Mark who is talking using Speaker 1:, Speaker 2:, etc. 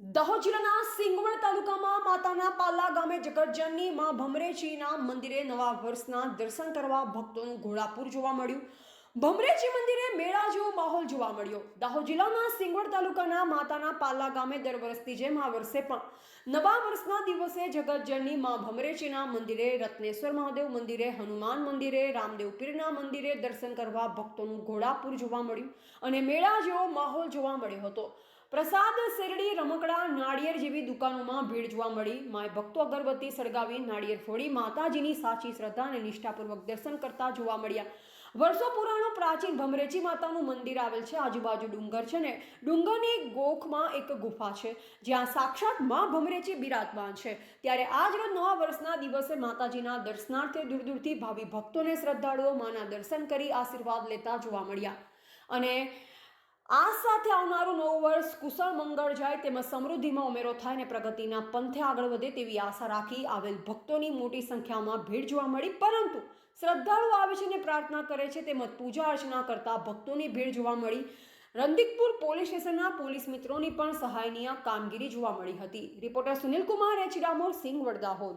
Speaker 1: દાહોદ જિલ્લાના સિંગવડ તાલુકામાં માતાના પાલ્લા ગામે જગતજનની માં ભમરેજીના મંદિરે નવા વર્ષના દર્શન કરવા ભક્તોનું ઘોડાપૂર જોવા મળ્યું. ભમરેજી મંદિરે મેળા જેવો માહોલ જોવા મળ્યો. દાહોદ જિલ્લાના સિંગવડ તાલુકાના માતાના પાલ્લા ગામે દર વર્ષની જેમ આ વર્ષે પણ નવા વર્ષના દિવસે જગતજનની માં ભમરેજીના મંદિરે, રત્નેશ્વર મહાદેવ મંદિરે, હનુમાન મંદિરે, રામદેવ પીરના મંદિરે દર્શન કરવા ભક્તોનું ઘોડાપૂર જોવા મળ્યું અને મેળા જેવો માહોલ જોવા મળ્યો હતો. પ્રસાદ, શેરડી, રમકડા, નાળિયેર જેવી દુકાનોમાં ભીડ જોવા મળી. માય ભક્તો અગરબત્તી સળગાવી નાળિયેર ફોડી માતાજીની સાચી શ્રદ્ધા અને નિષ્ઠાપૂર્વક દર્શન કરતા જોવા મળ્યા. વર્ષો પુરાણું પ્રાચીન ભમરેજી માતાનું મંદિર આવેલ છે. આજુબાજુ ડુંગર છે ને ડુંગરની ગોખમાં એક ગુફા છે જ્યાં સાક્ષાત માં ભમરેજી બિરાજમાન છે. ત્યારે આજરોજ નવા વર્ષના દિવસે માતાજીના દર્શનાર્થે દૂર દૂરથી ભાવિ ભક્તોને શ્રદ્ધાળુઓ માના દર્શન કરી આશીર્વાદ લેતા જોવા મળ્યા. અને આ સાથે આવનારું નવું વર્ષ કુશળ મંગળ જાય તેમજ સમૃદ્ધિમાં ઉમેરો થાય અને પ્રગતિના પંથે આગળ વધે તેવી આશા રાખી આવેલ ભક્તોની મોટી સંખ્યામાં ભીડ જોવા મળી. પરંતુ શ્રદ્ધાળુ આવે છે અને પ્રાર્થના કરે છે તેમજ પૂજા અર્ચના કરતા ભક્તોની ભીડ જોવા મળી. રંદીકપુર પોલીસ સ્ટેશનના પોલીસ મિત્રોની પણ સહાયની કામગીરી જોવા મળી હતી. Reporter Sunil Kumar, H Damor, Singvad, Dahod.